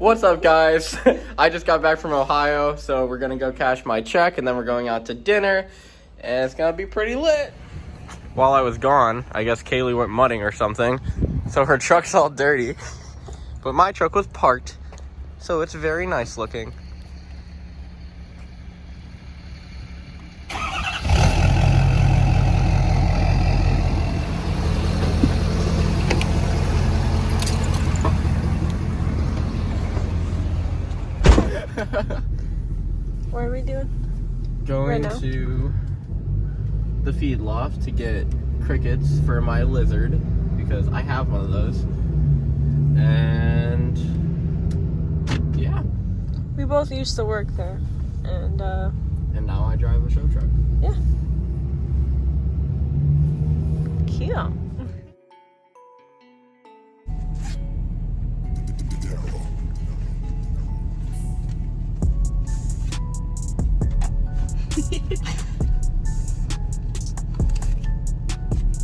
What's up, guys? I just got back from Ohio, so we're gonna go cash my check and then we're going out to dinner, and it's gonna be pretty lit. While I was gone, I guess Kaylee went mudding or something, so her truck's all dirty. But my truck was parked, so it's very nice looking. What are we doing? Going right to the feed loft to get crickets for my lizard, because I have one of those. And yeah. We both used to work there, and now I drive a show truck. yeah. Cute.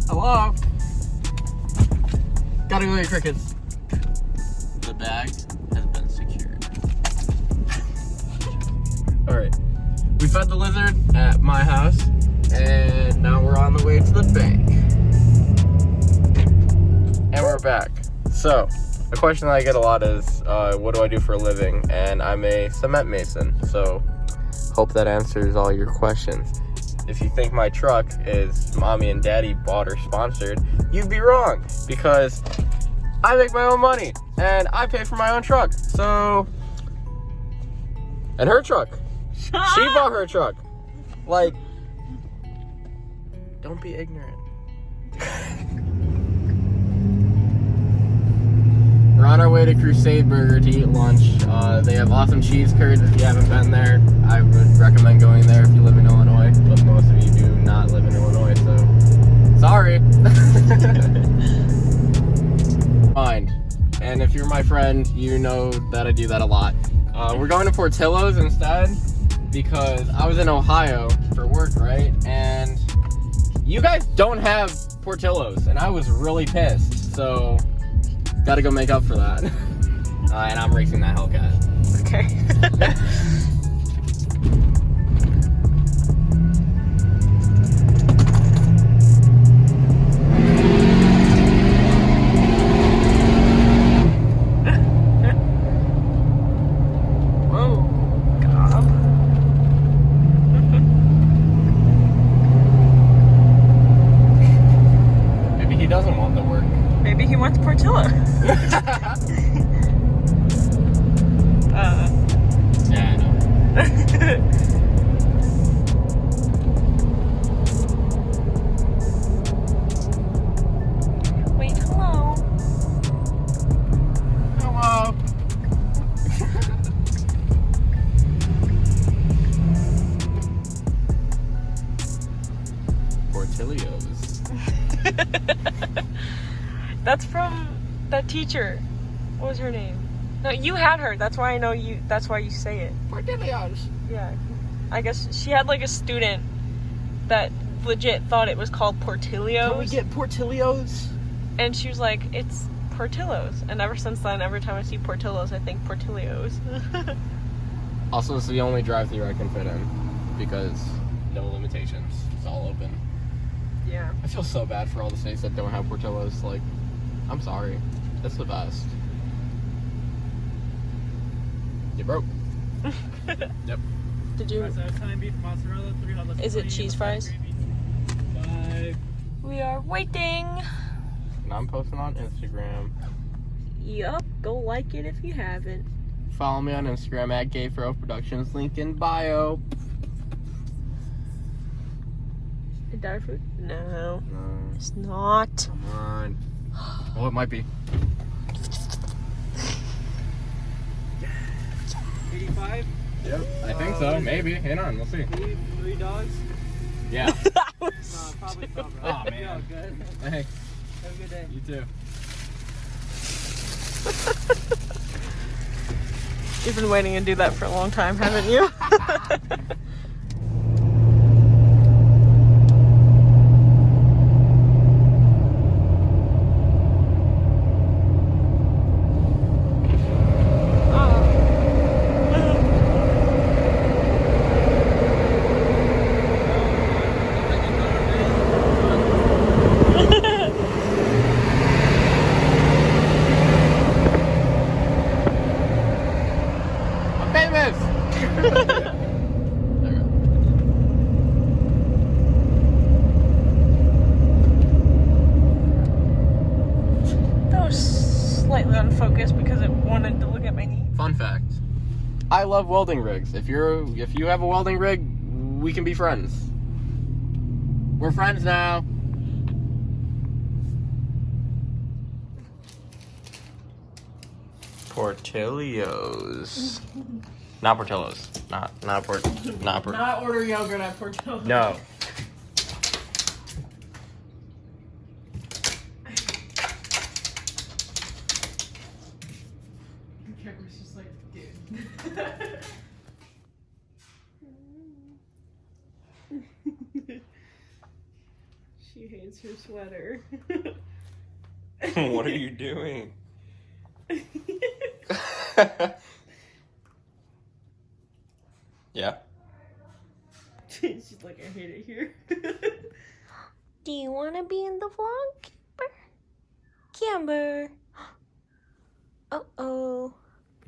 Hello? Gotta go get crickets. The bag has been secured. Alright. We fed the lizard at my house, and now we're on the way to the bank. And we're back. So, a question that I get a lot is, what do I do for a living? And I'm a cement mason, so hope that answers all your questions. If you think my truck is mommy and daddy bought or sponsored, you'd be wrong, because I make my own money and I pay for my own truck. So, and her truck, she bought her truck. Like, don't be ignorant. We're on our way to Crusade Burger to eat lunch. They have awesome cheese curds. If you haven't been there, I would recommend going there if you live in Illinois. But most of you do not live in Illinois, so sorry. Mind. And if you're my friend, you know that I do that a lot. We're going to Portillo's instead because I was in Ohio for work, right? And you guys don't have Portillo's, and I was really pissed. So gotta go make up for that. And I'm racing that Hellcat. Okay. Whoa, God. Maybe he doesn't want the work. Maybe he wants Portillo. Yeah, I know. Wait, hello. Hello. Portillo's. That's from that teacher. What was her name? No, you had her. That's why I know you. That's why you say it. Portillo's. Yeah. I guess she had like a student that legit thought it was called Portillo's. Can we get Portillo's? And she was like, it's Portillo's. And ever since then, every time I see Portillo's, I think Portillo's. Also, it's the only drive-thru I can fit in because no limitations. It's all open. Yeah. I feel so bad for all the states that don't have Portillo's. Like, I'm sorry. That's the best. You broke. Yep. Did you? Is it cheese fries? We are waiting. And I'm posting on Instagram. Yup. Go like it if you haven't. Follow me on Instagram at GayFro Productions. Link in bio. A dry fruit? No. No. It's not. Come on. Well, it might be. 85? Yep. I think so. Maybe. Hang on. We'll see. Three dogs? Yeah. Probably not, bro. Oh, man. Yeah, good. Thanks. Have a good day. You too. You've been waiting to do that for a long time, haven't you? fun fact. I love welding rigs. If you have a welding rig, we can be friends. We're friends now. Portillo's. Not Portillo's. Not order yogurt at Portillo's. No. Camera's just like, dude. She hates her sweater. What are you doing? Yeah. She's like, I hate it here. Do you want to be in the vlog, Camber? Uh-oh.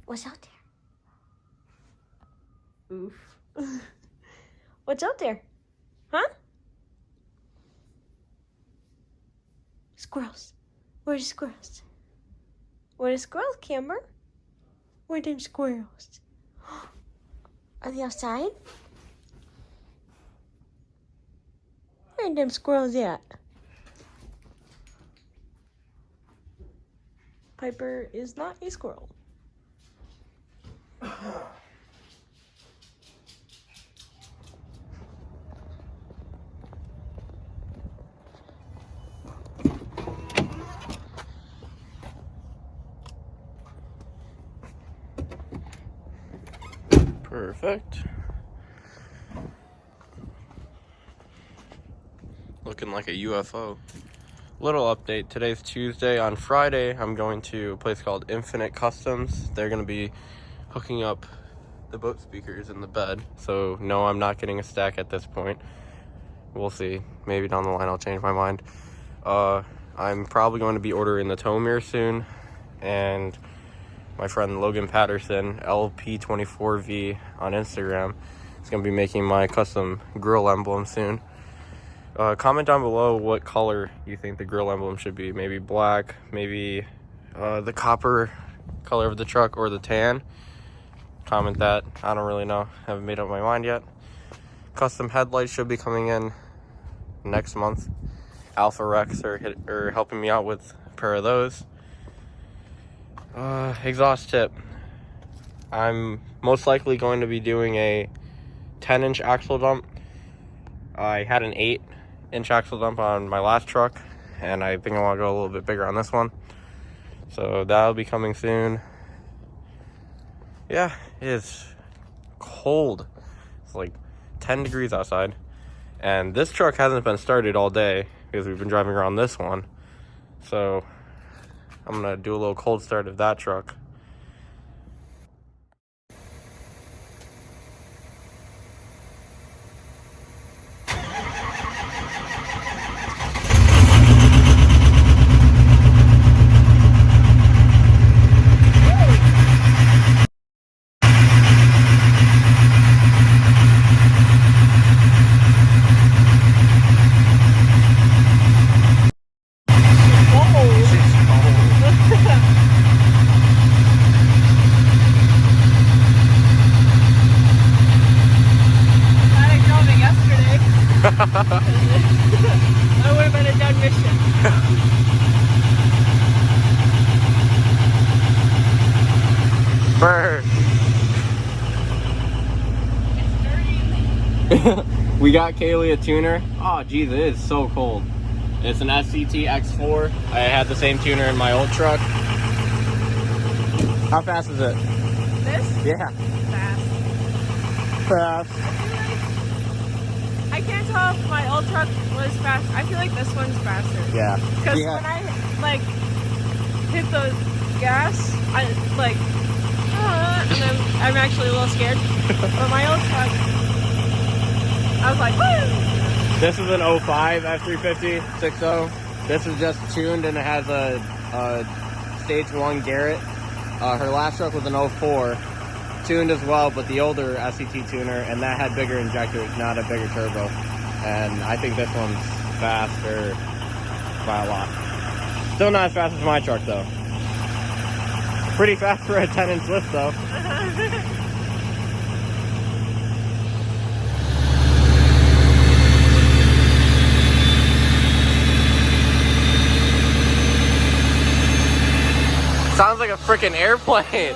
What's out there? Oof. What's out there? Huh? Squirrels. Where's the squirrels? Where the squirrels, Camber? Where them squirrels? Are they outside? Where them squirrels at? Piper is not a squirrel. Perfect. Looking like a UFO. Little update. Today's Tuesday. On Friday, I'm going to a place called Infinite Customs. They're going to be hooking up the boat speakers in the bed. So, no, I'm not getting a stack at this point. We'll see. Maybe down the line I'll change my mind. I'm probably going to be ordering the tow mirror soon. And my friend Logan Patterson, LP24V on Instagram, is going to be making my custom grill emblem soon. Comment down below what color you think the grill emblem should be. Maybe black, maybe the copper color of the truck, or the tan. Comment that. I don't really know. Haven't made up my mind yet. Custom headlights should be coming in next month. AlphaRex are helping me out with a pair of those. Exhaust tip. I'm most likely going to be doing a 10-inch axle dump. I had an 8-inch axle dump on my last truck, and I think I want to go a little bit bigger on this one. So that'll be coming soon. Yeah, it's cold. It's like 10 degrees outside. And this truck hasn't been started all day because we've been driving around this one. So I'm going to do a little cold start of that truck. I would have been a done mission. Burr. We got Kaylee a tuner. Oh geez, it is so cold. It's an SCT X4. I had the same tuner in my old truck. How fast is it? This? Yeah. Fast. I can't tell if my old truck was fast. I feel like this one's faster. Yeah. Because when I like hit the gas, I like, and I'm actually a little scared. But my old truck, I was like, woo! This is an 05 F350 6.0. This is just tuned and it has a stage 1 Garrett. Her last truck was an 04. Tuned as well, but the older SCT tuner, and that had bigger injectors, not a bigger turbo. And I think this one's faster by a lot. Still not as fast as my truck though. Pretty fast for a 10-inch lift, though. Sounds like a freaking airplane.